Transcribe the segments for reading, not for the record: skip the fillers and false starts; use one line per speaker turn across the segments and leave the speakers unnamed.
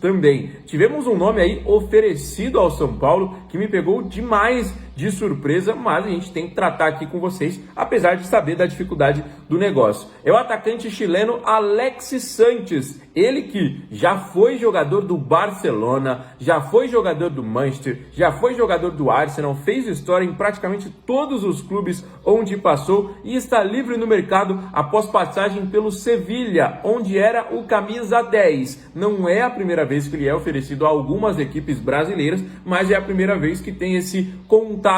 Também tivemos um nome aí oferecido ao São Paulo que me pegou demais de surpresa, mas a gente tem que tratar aqui com vocês, apesar de saber da dificuldade do negócio. É o atacante chileno Alexis Sánchez, ele que já foi jogador do Barcelona, já foi jogador do Manchester, já foi jogador do Arsenal, fez história em praticamente todos os clubes onde passou e está livre no mercado após passagem pelo Sevilha, onde era o camisa 10. Não é a primeira vez que ele é oferecido a algumas equipes brasileiras, mas é a primeira vez que tem esse contato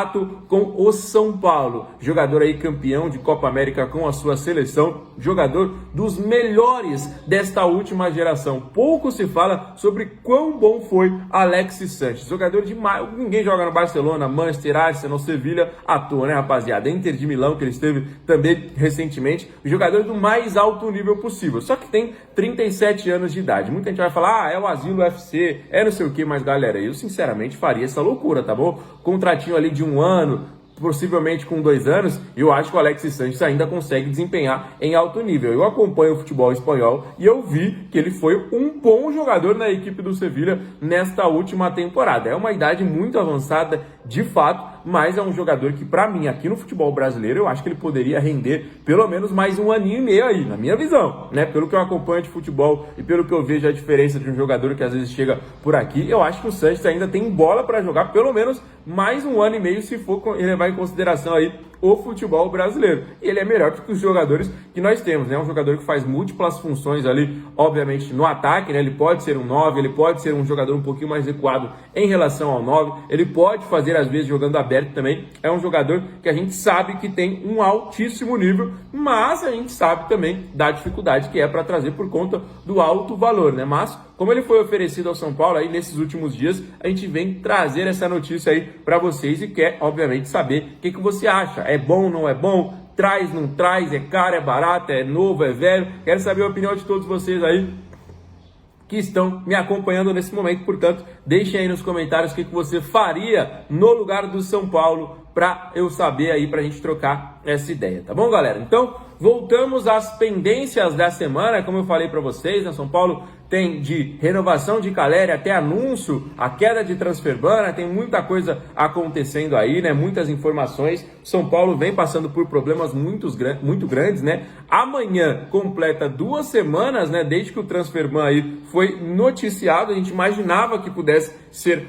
com o São Paulo. Jogador aí campeão de Copa América com a sua seleção, jogador dos melhores desta última geração. Pouco se fala sobre quão bom foi Alexis Sánchez. Jogador demais. Ninguém joga no Barcelona, Manchester, Arsenal, Sevilha à toa, né, rapaziada? Inter de Milão, que ele esteve também recentemente. Jogador do mais alto nível possível. Só que tem 37 anos de idade. Muita gente vai falar, é o Asilo FC, é não sei o que, mas galera, eu sinceramente faria essa loucura, tá bom? Contratinho ali de 1 ano, possivelmente com 2 anos, eu acho que o Alexis Sánchez ainda consegue desempenhar em alto nível. Eu acompanho o futebol espanhol e eu vi que ele foi um bom jogador na equipe do Sevilha nesta última temporada. É uma idade muito avançada, de fato, mas é um jogador que, para mim, aqui no futebol brasileiro, eu acho que ele poderia render pelo menos mais 1 aninho e meio aí, na minha visão, né? Pelo que eu acompanho de futebol e pelo que eu vejo a diferença de um jogador que às vezes chega por aqui, eu acho que o Sánchez ainda tem bola para jogar pelo menos mais 1 ano e meio, se for levar em consideração aí o futebol brasileiro. E ele é melhor que os jogadores que nós temos, né? Um jogador que faz múltiplas funções ali, obviamente, no ataque, né? Ele pode ser um 9, ele pode ser um jogador um pouquinho mais recuado em relação ao 9, ele pode fazer, às vezes, jogando aberto também. É um jogador que a gente sabe que tem um altíssimo nível, mas a gente sabe também da dificuldade que é para trazer por conta do alto valor, né? Mas, como ele foi oferecido ao São Paulo aí nesses últimos dias, a gente vem trazer essa notícia aí para vocês e quer, obviamente, saber o que você acha. É bom, não é bom? Traz, não traz? É caro, é barato? É novo, é velho? Quero saber a opinião de todos vocês aí que estão me acompanhando nesse momento. Portanto, deixem aí nos comentários o que você faria no lugar do São Paulo para eu saber aí, para a gente trocar essa ideia, tá bom, galera? Então, voltamos às pendências da semana, como eu falei para vocês, né? São Paulo tem de renovação de Caleri até anúncio, a queda de Transferban, tem muita coisa acontecendo aí, né? Muitas informações. São Paulo vem passando por problemas muito grandes, né? Amanhã completa 2 semanas, né? Desde que o Transferban aí foi noticiado, a gente imaginava que pudesse ser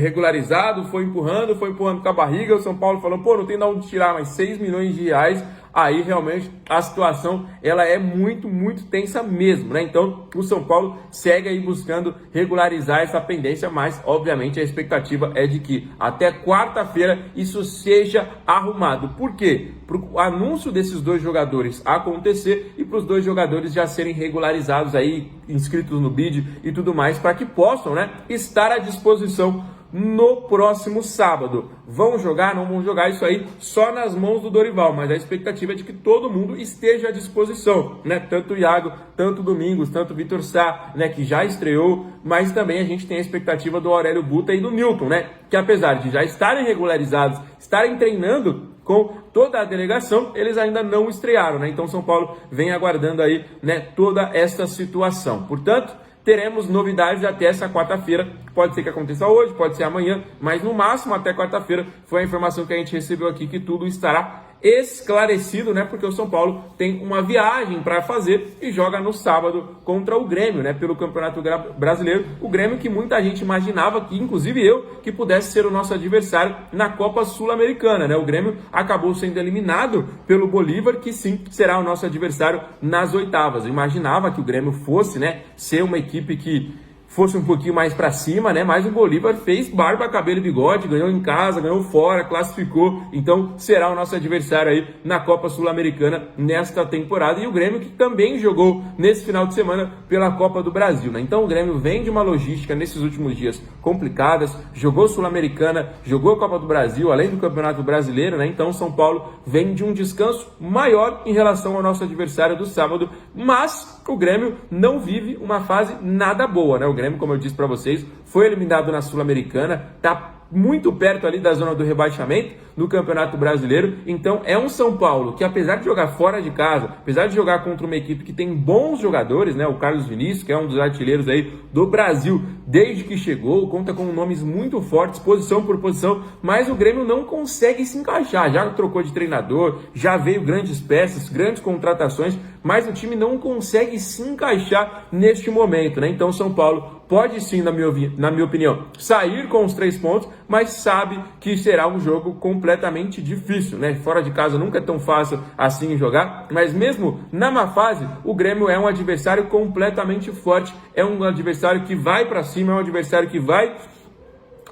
regularizado, foi empurrando com a barriga. O São Paulo falou, pô, não tem de onde tirar mais 6 milhões de reais. Aí realmente a situação ela é muito tensa mesmo, né? Então o São Paulo segue aí buscando regularizar essa pendência, mas obviamente a expectativa é de que até quarta-feira isso seja arrumado. Por quê? Para o anúncio desses 2 jogadores acontecer e para os 2 jogadores já serem regularizados aí, inscritos no BID e tudo mais, para que possam, né, estar à disposição no próximo sábado. Vão jogar? Não vão jogar? Isso aí só nas mãos do Dorival, mas a expectativa é de que todo mundo esteja à disposição, né? Tanto o Iago, tanto o Domingos, tanto o Vitor Sá, né, que já estreou, mas também a gente tem a expectativa do Aurélio Buta e do Newton, né, que apesar de já estarem regularizados, estarem treinando com toda a delegação, eles ainda não estrearam, né? Então São Paulo vem aguardando aí, né, toda essa situação. Portanto, teremos novidades até essa quarta-feira. Pode ser que aconteça hoje, pode ser amanhã, mas no máximo até quarta-feira foi a informação que a gente recebeu aqui, que tudo estará esclarecido, né? Porque o São Paulo tem uma viagem para fazer e joga no sábado contra o Grêmio, né? Pelo Campeonato Brasileiro. O Grêmio que muita gente imaginava, que inclusive eu, que pudesse ser o nosso adversário na Copa Sul-Americana, né? O Grêmio acabou sendo eliminado pelo Bolívar, que sim será o nosso adversário nas oitavas. Eu imaginava que o Grêmio fosse, né, ser uma equipe que fosse um pouquinho mais para cima, né? Mas o Bolívar fez barba, cabelo e bigode, ganhou em casa, ganhou fora, classificou. Então será o nosso adversário aí na Copa Sul-Americana nesta temporada. E o Grêmio que também jogou nesse final de semana pela Copa do Brasil, né? Então o Grêmio vem de uma logística nesses últimos dias complicadas, jogou Sul-Americana, jogou a Copa do Brasil, além do Campeonato Brasileiro, né? Então São Paulo vem de um descanso maior em relação ao nosso adversário do sábado, mas o Grêmio não vive uma fase nada boa, né? O Grêmio, como eu disse para vocês, foi eliminado na Sul-Americana, tá muito perto ali da zona do rebaixamento no Campeonato Brasileiro. Então é um São Paulo que, apesar de jogar fora de casa, apesar de jogar contra uma equipe que tem bons jogadores, né, o Carlos Vinícius, que é um dos artilheiros aí do Brasil desde que chegou, conta com nomes muito fortes, posição por posição, mas o Grêmio não consegue se encaixar. Já trocou de treinador, já veio grandes peças, grandes contratações, mas o time não consegue se encaixar neste momento, né? Então São Paulo pode sim, na minha opinião, sair com os 3 pontos, mas sabe que será um jogo completamente difícil, né? Fora de casa nunca é tão fácil assim jogar, mas mesmo na má fase, o Grêmio é um adversário completamente forte, é um adversário que vai para cima, é um adversário que vai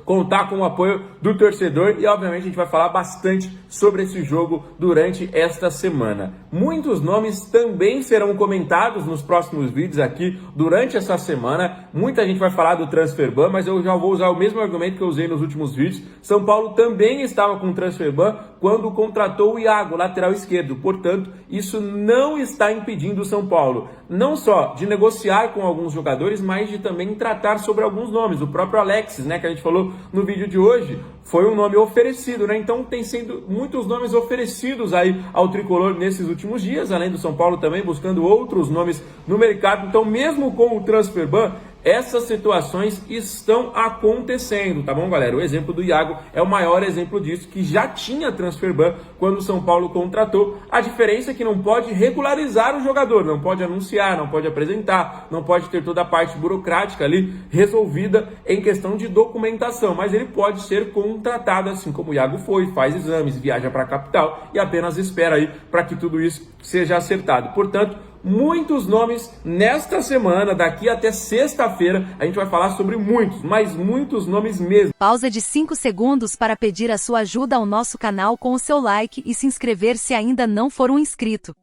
contar com o apoio do torcedor e, obviamente, a gente vai falar bastante sobre esse jogo durante esta semana. Muitos nomes também serão comentados nos próximos vídeos aqui durante essa semana. Muita gente vai falar do transfer ban, mas eu já vou usar o mesmo argumento que eu usei nos últimos vídeos. São Paulo também estava com transfer ban quando contratou o Iago, lateral esquerdo. Portanto, isso não está impedindo o São Paulo não só de negociar com alguns jogadores, mas de também tratar sobre alguns nomes. O próprio Alexis, né, que a gente falou no vídeo de hoje, foi um nome oferecido, né? Então tem sendo muitos nomes oferecidos aí ao tricolor nesses últimos dias, além do São Paulo também buscando outros nomes no mercado. Então, mesmo com o transfer ban, essas situações estão acontecendo, tá bom, galera? O exemplo do Iago é o maior exemplo disso, que já tinha transfer ban quando o São Paulo contratou. A diferença é que não pode regularizar o jogador, não pode anunciar, não pode apresentar, não pode ter toda a parte burocrática ali resolvida em questão de documentação, mas ele pode ser contratado, assim como o Iago foi, faz exames, viaja para a capital e apenas espera aí para que tudo isso seja acertado. Portanto, muitos nomes nesta semana, daqui até sexta-feira, a gente vai falar sobre muitos, mas muitos nomes mesmo.
Pausa de 5 segundos para pedir a sua ajuda ao nosso canal com o seu like e se inscrever se ainda não for um inscrito.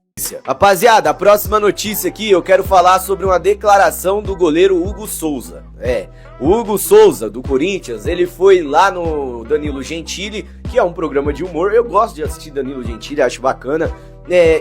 Rapaziada, a próxima notícia aqui eu quero falar sobre uma declaração do goleiro Hugo Souza. O Hugo Souza, do Corinthians, ele foi lá no Danilo Gentili, que é um programa de humor. Eu gosto de assistir Danilo Gentili, acho bacana.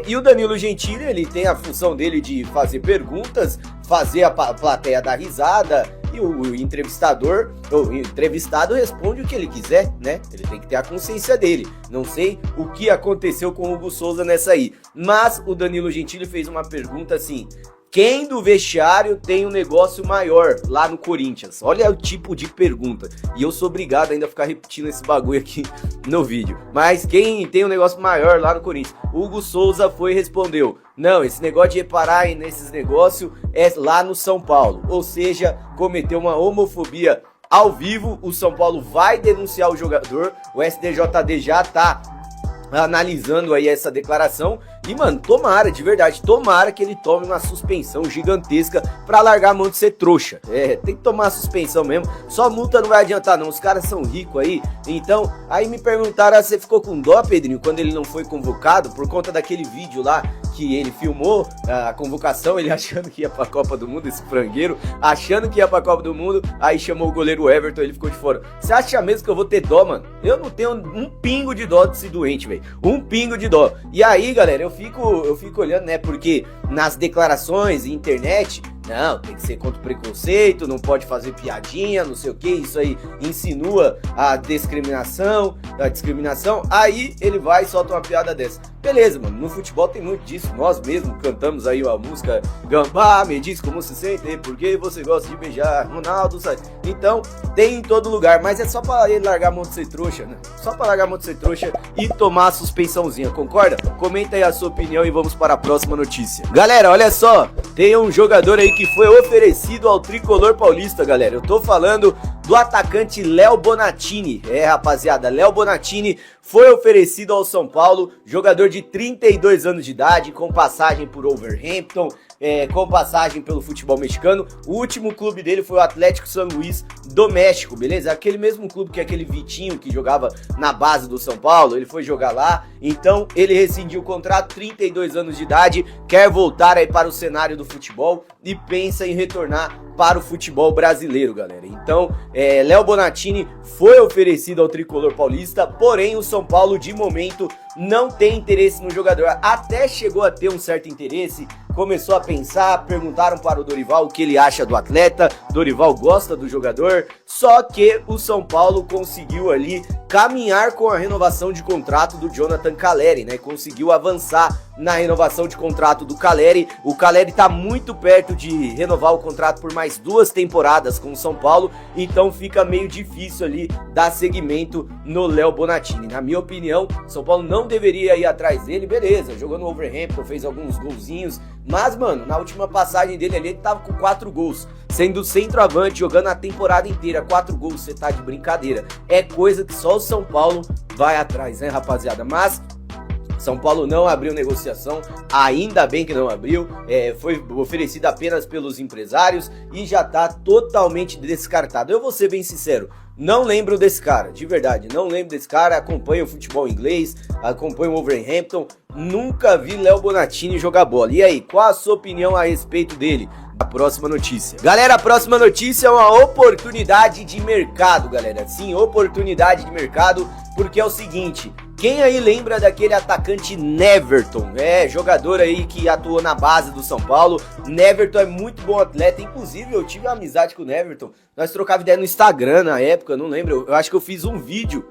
E o Danilo Gentili, ele tem a função dele de fazer perguntas, fazer a plateia dar risada, e o entrevistador, o entrevistado responde o que ele quiser, né? Ele tem que ter a consciência dele. Não sei o que aconteceu com o Hugo Souza nessa aí, mas o Danilo Gentili fez uma pergunta assim: quem do vestiário tem um negócio maior lá no Corinthians? Olha o tipo de pergunta. E eu sou obrigado ainda a ficar repetindo esse bagulho aqui no vídeo. Mas quem tem um negócio maior lá no Corinthians? Hugo Souza foi e respondeu: não, esse negócio de reparar nesses negócios é lá no São Paulo. Ou seja, cometeu uma homofobia ao vivo. O São Paulo vai denunciar o jogador. O STJD já tá analisando aí essa declaração. E, mano, tomara, de verdade, tomara que ele tome uma suspensão gigantesca pra largar a mão de ser trouxa. Tem que tomar a suspensão mesmo. Só multa não vai adiantar não, os caras são ricos aí. Então, aí me perguntaram, você ficou com dó, Pedrinho, quando ele não foi convocado por conta daquele vídeo lá que ele filmou, a convocação, ele achando que ia pra Copa do Mundo, esse frangueiro, achando que ia pra Copa do Mundo, aí chamou o goleiro Everton, ele ficou de fora. Você acha mesmo que eu vou ter dó, mano? Eu não tenho um pingo de dó desse doente, velho. Um pingo de dó. E aí, galera, eu fico olhando, né, porque nas declarações, internet, não, tem que ser contra o preconceito, não pode fazer piadinha, não sei o que, isso aí insinua a discriminação, aí ele vai e solta uma piada dessa. Beleza, mano, no futebol tem muito disso, nós mesmos cantamos aí a música Gambá, me diz como se sente, porque você gosta de beijar, Ronaldo, sabe? Então, tem em todo lugar, mas é só pra ele largar a mão de ser trouxa, né? Só pra largar a mão de ser trouxa e tomar a suspensãozinha, concorda? Comenta aí a sua opinião e vamos para a próxima notícia. Galera, olha só, tem um jogador aí que foi oferecido ao tricolor paulista, galera. Eu tô falando do atacante Léo Bonatini. Rapaziada, Léo Bonatini foi oferecido ao São Paulo, jogador de 32 anos de idade, com passagem por Wolverhampton, com passagem pelo futebol mexicano. O último clube dele foi o Atlético San Luis do México, beleza? Aquele mesmo clube que aquele Vitinho que jogava na base do São Paulo, ele foi jogar lá. Então ele rescindiu o contrato, 32 anos de idade, quer voltar aí para o cenário do futebol e pensa em retornar para o futebol brasileiro, galera. Então, Léo Bonatini foi oferecido ao tricolor paulista, porém o São Paulo de momento não tem interesse no jogador. Até chegou a ter um certo interesse, começou a pensar, perguntaram para o Dorival o que ele acha do atleta, Dorival gosta do jogador, só que o São Paulo conseguiu ali caminhar com a renovação de contrato do Jonathan Calleri, né? Conseguiu avançar na renovação de contrato do Calleri. O Calleri tá muito perto de renovar o contrato por mais 2 temporadas com o São Paulo, então fica meio difícil ali dar seguimento no Léo Bonatini. Na minha opinião, São Paulo não deveria ir atrás dele, beleza, jogou no Wolverhampton, fez alguns golzinhos, mas, mano, na última passagem dele ali, ele tava com 4 gols, sendo centroavante, jogando a temporada inteira, 4 gols, você tá de brincadeira. É coisa que só o São Paulo vai atrás, né, rapaziada? Mas São Paulo não abriu negociação, ainda bem que não abriu, foi oferecido apenas pelos empresários e já tá totalmente descartado. Eu vou ser bem sincero, não lembro desse cara, de verdade, não lembro desse cara, acompanho o futebol inglês, acompanho o Wolverhampton, nunca vi Léo Bonatini jogar bola. E aí, qual a sua opinião a respeito dele? A próxima notícia. Galera, a próxima notícia é uma oportunidade de mercado, galera. Sim, oportunidade de mercado, porque é o seguinte, quem aí lembra daquele atacante Neverton? Jogador aí que atuou na base do São Paulo. Neverton é muito bom atleta, inclusive eu tive uma amizade com o Neverton. Nós trocávamos ideia no Instagram na época, não lembro, eu acho que eu fiz um vídeo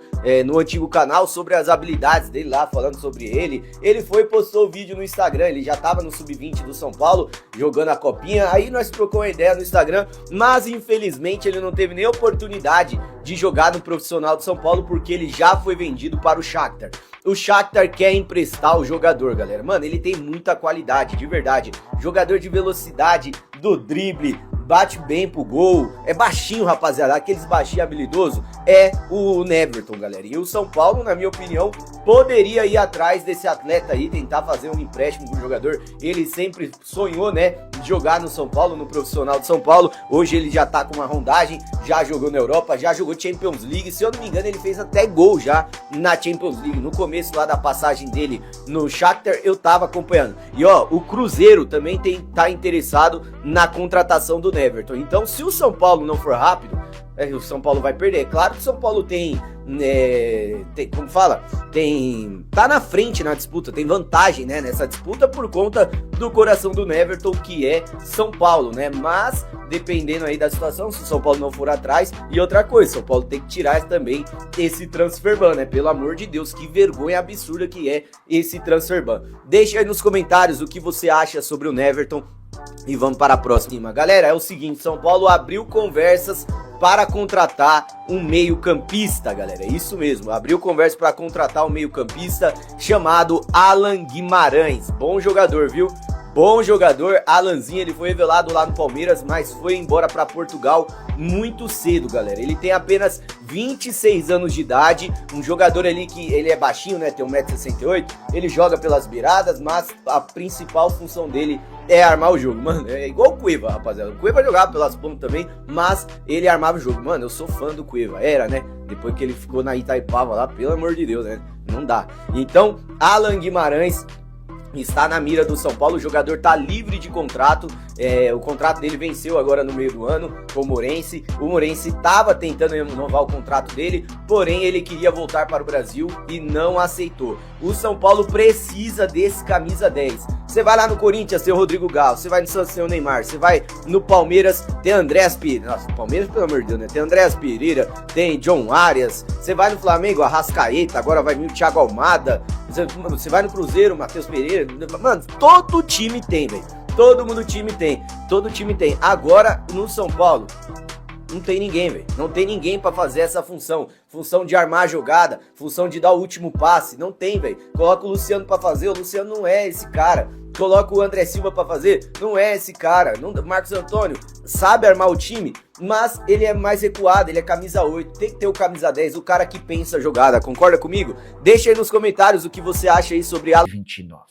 no antigo canal sobre as habilidades dele lá, falando sobre ele. Ele foi e postou o vídeo no Instagram, ele já tava no Sub-20 do São Paulo, jogando a copinha. Aí nós trocamos uma ideia no Instagram, mas infelizmente ele não teve nem oportunidade de jogar no profissional do São Paulo, porque ele já foi vendido para o Shakhtar. O Shakhtar quer emprestar o jogador, galera. Mano, ele tem muita qualidade, de verdade. Jogador de velocidade, do drible, bate bem pro gol, é baixinho, rapaziada, aqueles baixinhos habilidosos, é o Neverton, galera. E o São Paulo, na minha opinião, poderia ir atrás desse atleta aí, tentar fazer um empréstimo pro jogador. Ele sempre sonhou, né, de jogar no São Paulo, no profissional de São Paulo. Hoje ele já tá com uma rondagem, já jogou na Europa, já jogou Champions League. Se eu não me engano, ele fez até gol já na Champions League. No começo lá da passagem dele no Shakhtar, eu tava acompanhando. E ó, o Cruzeiro também tá interessado na contratação do Neverton. Então, se o São Paulo não for rápido, o São Paulo vai perder. Claro que o São Paulo tá na frente na disputa, tem vantagem, né, nessa disputa por conta do coração do Neverton, que é São Paulo, né? Mas dependendo aí da situação, se o São Paulo não for atrás, e outra coisa, São Paulo tem que tirar também esse transfer ban, né? Pelo amor de Deus, que vergonha absurda que é esse transfer ban. Deixa aí nos comentários o que você acha sobre o Neverton e vamos para a próxima. Galera, é o seguinte, São Paulo abriu conversas para contratar um meio-campista, galera. Isso mesmo, abriu conversa para contratar um meio-campista chamado Alan Guimarães. Bom jogador, viu? Bom jogador, Alanzinho, ele foi revelado lá no Palmeiras, mas foi embora para Portugal muito cedo, galera. Ele tem apenas 26 anos de idade, um jogador ali que ele é baixinho, né, tem 1,68 m, ele joga pelas beiradas, mas a principal função dele é armar o jogo, mano. É igual o Cueva, rapaziada. O Cueva jogava pelas pontas também, mas ele armava o jogo. Mano, eu sou fã do Cueva, era, né? Depois que ele ficou na Itaipava lá, pelo amor de Deus, né? Não dá. Então, Alan Guimarães está na mira do São Paulo, o jogador está livre de contrato, o contrato dele venceu agora no meio do ano com o Morense estava tentando renovar o contrato dele, porém ele queria voltar para o Brasil e não aceitou. O São Paulo precisa desse camisa 10, você vai lá no Corinthians, tem o Rodrigo Galo, você vai no Santos, tem o Neymar, você vai no Palmeiras, tem Andréas Pereira, nossa, Palmeiras pelo amor de Deus, né? Tem Andréas Pereira, tem John Arias, você vai no Flamengo, Arrascaeta, agora vai vir o Thiago Almada, você vai no Cruzeiro, Matheus Pereira, mano, todo time tem, velho. Todo time tem. Agora, no São Paulo, não tem ninguém, velho. Não tem ninguém pra fazer essa função. Função de armar a jogada, função de dar o último passe. Não tem, velho. Coloca o Luciano pra fazer, o Luciano não é esse cara. Coloca o André Silva pra fazer, não é esse cara. Não, Marcos Antônio sabe armar o time, mas ele é mais recuado, ele é camisa 8. Tem que ter o camisa 10, o cara que pensa a jogada. Concorda comigo? Deixa aí nos comentários o que você acha aí sobre a
29.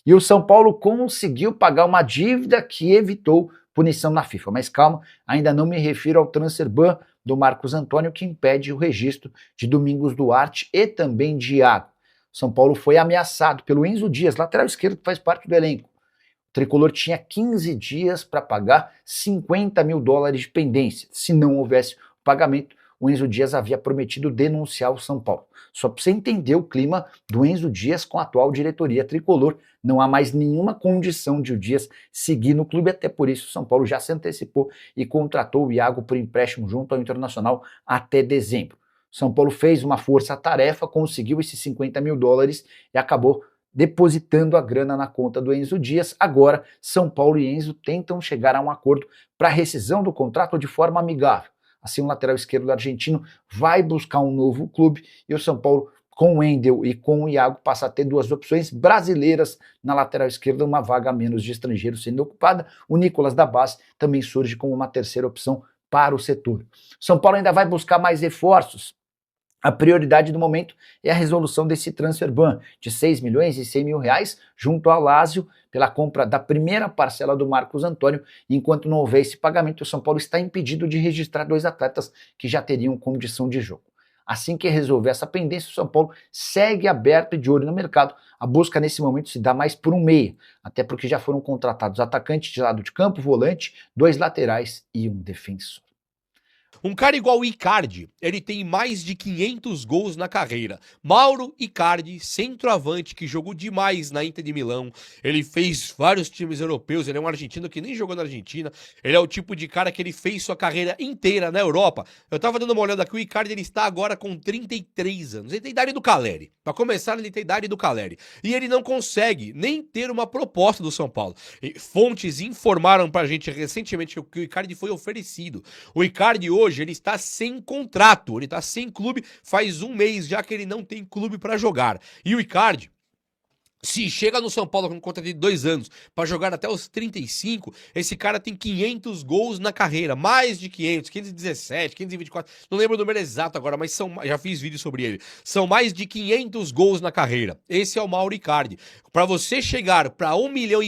E o São Paulo conseguiu pagar uma dívida que evitou punição na FIFA. Mas calma, ainda não me refiro ao transfer ban do Marcos Antônio, que impede o registro de Domingos Duarte e também de Iago. São Paulo foi ameaçado pelo Enzo Dias, lateral esquerdo que faz parte do elenco. O tricolor tinha 15 dias para pagar $50 mil de pendência. Se não houvesse o pagamento, o Enzo Dias havia prometido denunciar o São Paulo. Só para você entender o clima do Enzo Dias com a atual diretoria tricolor, não há mais nenhuma condição de o Dias seguir no clube, até por isso o São Paulo já se antecipou e contratou o Iago por empréstimo junto ao Internacional até dezembro. São Paulo fez uma força-tarefa, conseguiu esses 50 mil dólares e acabou depositando a grana na conta do Enzo Dias. Agora, São Paulo e Enzo tentam chegar a um acordo para a rescisão do contrato de forma amigável. Assim, o lateral esquerdo argentino vai buscar um novo clube e o São Paulo, com o Wendel e com o Iago, passa a ter duas opções brasileiras na lateral esquerda, uma vaga a menos de estrangeiro sendo ocupada. O Nicolas da Base também surge como uma terceira opção para o setor. São Paulo ainda vai buscar mais reforços. A prioridade do momento é a resolução desse transfer ban de 6 milhões e 100 mil reais junto ao Lazio pela compra da primeira parcela do Marcos Antônio. Enquanto não houver esse pagamento, o São Paulo está impedido de registrar dois atletas que já teriam condição de jogo. Assim que resolver essa pendência, o São Paulo segue aberto e de olho no mercado. A busca nesse momento se dá mais por um meia, até porque já foram contratados atacantes de lado de campo, volante, 2 laterais e um defensor.
Um cara igual o Icardi, ele tem mais de 500 gols na carreira. Mauro Icardi, centroavante, que jogou demais na Inter de Milão. Ele fez vários times europeus, ele é um argentino que nem jogou na Argentina. Ele é o tipo de cara que ele fez sua carreira inteira na Europa. Eu tava dando uma olhada aqui, o Icardi ele está agora com 33 anos. Ele tem idade do Caleri. Para começar, ele tem idade do Caleri. E ele não consegue nem ter uma proposta do São Paulo. E fontes informaram pra gente recentemente que o Icardi foi oferecido. O Icardi hoje, ele está sem contrato, ele está sem clube, faz um mês já que ele não tem clube para jogar. E o Icardi, se chega no São Paulo com um contrato de 2 anos para jogar até os 35, esse cara tem 500 gols na carreira, mais de 500, 517, 524, não lembro o número exato agora, mas já fiz vídeo sobre ele. São mais de 500 gols na carreira. Esse é o Mauro Icardi. Para você chegar para 1,5 milhão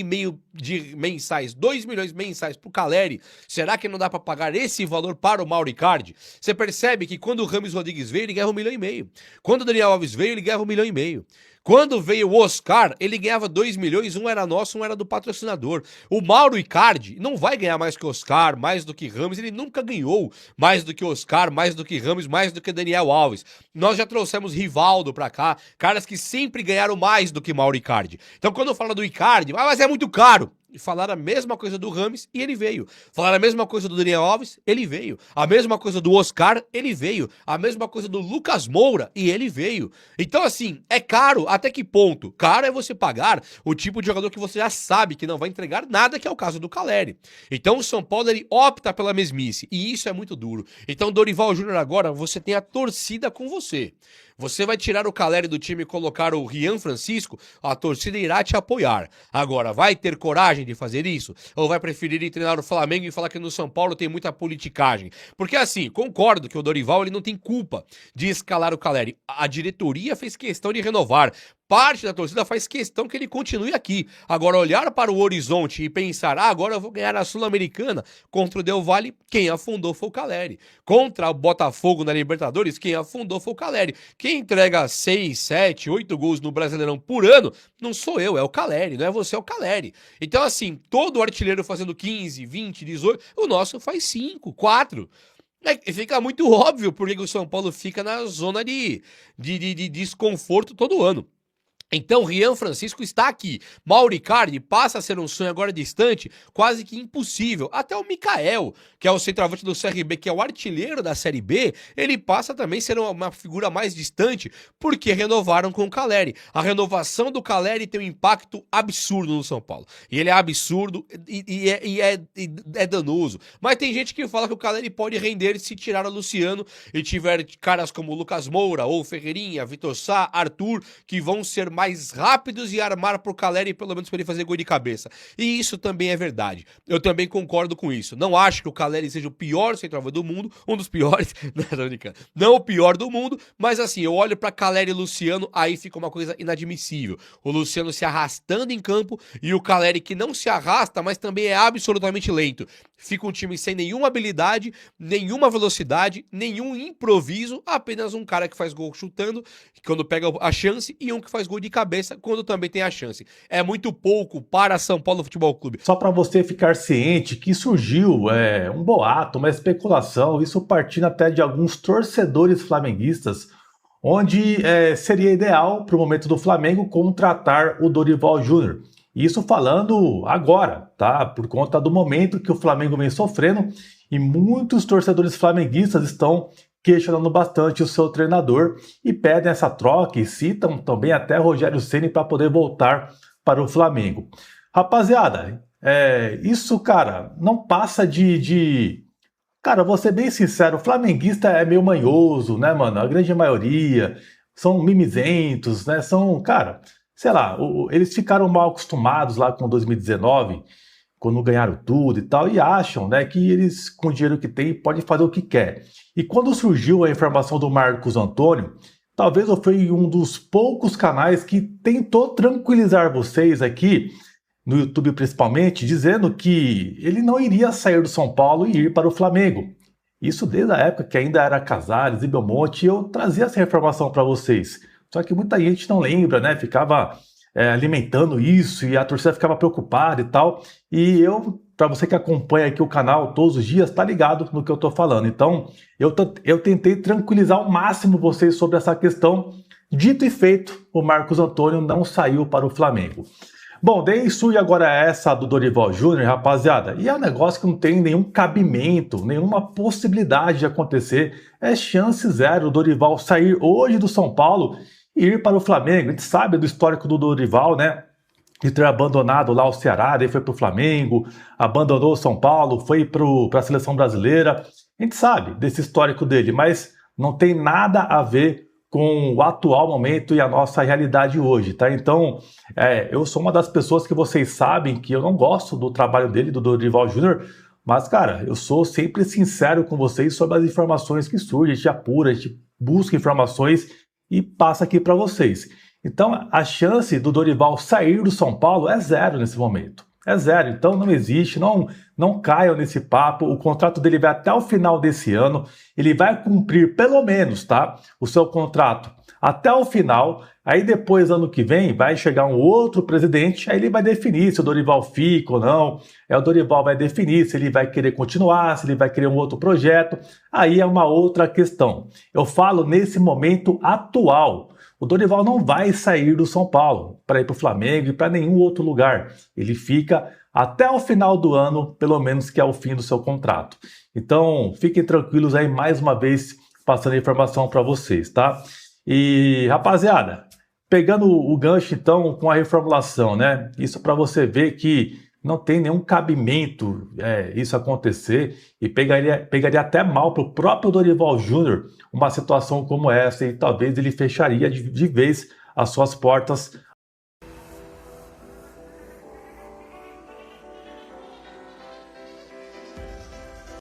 de mensais, 2 milhões mensais pro Caleri, será que não dá para pagar esse valor para o Mauro Icardi? Você percebe que quando o Rames Rodrigues veio, ele ganhava 1,5 milhão. Quando o Daniel Alves veio, ele ganhava 1,5 milhão. Quando veio o Oscar, ele ganhava 2 milhões, um era nosso, um era do patrocinador. O Mauro Icardi não vai ganhar mais que o Oscar, mais do que Rames, ele nunca ganhou mais do que o Oscar, mais do que Rames, mais do que Daniel Alves. Nós já trouxemos Rivaldo pra cá, caras que sempre ganharam mais do que Mauro Icardi. Então quando fala do Icardi, mas é muito caro. E falaram a mesma coisa do Rames e ele veio. Falaram a mesma coisa do Daniel Alves, ele veio. A mesma coisa do Oscar, ele veio. A mesma coisa do Lucas Moura e ele veio. Então assim, é caro até que ponto? Caro é você pagar o tipo de jogador que você já sabe que não vai entregar nada, que é o caso do Caleri. Então o São Paulo ele opta pela mesmice e isso é muito duro. Então Dorival Júnior agora, você tem a torcida com você. Você vai tirar o Caleri do time e colocar o Rian Francisco, a torcida irá te apoiar. Agora, vai ter coragem de fazer isso? Ou vai preferir ir treinar o Flamengo e falar que no São Paulo tem muita politicagem? Porque assim, concordo que o Dorival ele não tem culpa de escalar o Caleri. A diretoria fez questão de renovar. Parte da torcida faz questão que ele continue aqui. Agora, olhar para o horizonte e pensar, agora eu vou ganhar a Sul-Americana contra o Del Valle, quem afundou foi o Caleri. Contra o Botafogo na Libertadores, quem afundou foi o Caleri. Quem entrega 6, 7, 8 gols no Brasileirão por ano, não sou eu, é o Caleri, não é você, é o Caleri. Então, assim, todo artilheiro fazendo 15, 20, 18, o nosso faz 5, 4. Fica muito óbvio porque o São Paulo fica na zona de desconforto todo ano. Então, Rian Francisco está aqui. Mauro Icardi passa a ser um sonho agora distante, quase que impossível. Até o Mikael, que é o centroavante do CRB, que é o artilheiro da Série B, ele passa também a ser uma figura mais distante, porque renovaram com o Caleri. A renovação do Caleri tem um impacto absurdo no São Paulo. E ele é absurdo e é danoso. Mas tem gente que fala que o Caleri pode render se tirar o Luciano e tiver caras como Lucas Moura, ou Ferreirinha, Vitor Sá, Arthur, que vão ser mais rápidos e armar pro Caleri, pelo menos para ele fazer gol de cabeça. E isso também é verdade. Eu também concordo com isso. Não acho que o Caleri seja o pior centroavante do mundo, um dos piores, não o pior do mundo, mas assim, eu olho para Caleri e Luciano, aí fica uma coisa inadmissível. O Luciano se arrastando em campo e o Caleri que não se arrasta, mas também é absolutamente lento. Fica um time sem nenhuma habilidade, nenhuma velocidade, nenhum improviso, apenas um cara que faz gol chutando, quando pega a chance, e um que faz gol de de cabeça quando também tem a chance. É muito pouco para São Paulo Futebol Clube.
Só para você ficar ciente que surgiu um boato, uma especulação, isso partindo até de alguns torcedores flamenguistas, onde seria ideal para o momento do Flamengo contratar o Dorival Júnior. Isso falando agora, tá? Por conta do momento que o Flamengo vem sofrendo e muitos torcedores flamenguistas estão questionando bastante o seu treinador e pedem essa troca e citam também até Rogério Ceni para poder voltar para o Flamengo. Rapaziada, isso, cara, não passa de... Cara, vou ser bem sincero, o flamenguista é meio manhoso, né, mano? A grande maioria são mimizentos, né? São, cara, sei lá, eles ficaram mal acostumados lá com 2019, quando ganharam tudo e tal, e acham, né, que eles, com o dinheiro que tem, podem fazer o que quer. E quando surgiu a informação do Marcos Antônio, talvez eu fui um dos poucos canais que tentou tranquilizar vocês aqui, no YouTube principalmente, dizendo que ele não iria sair do São Paulo e ir para o Flamengo. Isso desde a época que ainda era Casares e Belmonte, eu trazia essa informação para vocês. Só que muita gente não lembra, né? Ficava alimentando isso e a torcida ficava preocupada e tal. E eu, para você que acompanha aqui o canal todos os dias, tá ligado no que eu tô falando. Então, eu tentei tranquilizar ao máximo vocês sobre essa questão. Dito e feito, o Marcos Antônio não saiu para o Flamengo. Bom, daí surge agora essa do Dorival Júnior, rapaziada, e é um negócio que não tem nenhum cabimento, nenhuma possibilidade de acontecer. É chance zero o Dorival sair hoje do São Paulo e ir para o Flamengo. A gente sabe do histórico do Dorival, né? De ter abandonado lá o Ceará, daí foi para o Flamengo, abandonou o São Paulo, foi para a seleção brasileira. A gente sabe desse histórico dele, mas não tem nada a ver com o atual momento e a nossa realidade hoje, tá? Então, eu sou uma das pessoas que vocês sabem que eu não gosto do trabalho dele, do Dorival Júnior, mas, cara, eu sou sempre sincero com vocês sobre as informações que surgem, a gente apura, a gente busca informações e passa aqui para vocês. Então, a chance do Dorival sair do São Paulo é zero nesse momento. É zero, então não existe, não caiam nesse papo, o contrato dele vai até o final desse ano, ele vai cumprir pelo menos, tá, o seu contrato até o final, aí depois, ano que vem, vai chegar um outro presidente, aí ele vai definir se o Dorival fica ou não, o Dorival vai definir se ele vai querer continuar, se ele vai querer um outro projeto, aí é uma outra questão. Eu falo nesse momento atual. O Dorival não vai sair do São Paulo para ir para o Flamengo e para nenhum outro lugar. Ele fica até o final do ano, pelo menos que é o fim do seu contrato. Então, fiquem tranquilos aí, mais uma vez, passando a informação para vocês, tá? E, rapaziada, pegando o gancho, então, com a reformulação, né? Isso para você ver que não tem nenhum cabimento isso acontecer e pegaria até mal para o próprio Dorival Júnior uma situação como essa e talvez ele fecharia de vez as suas portas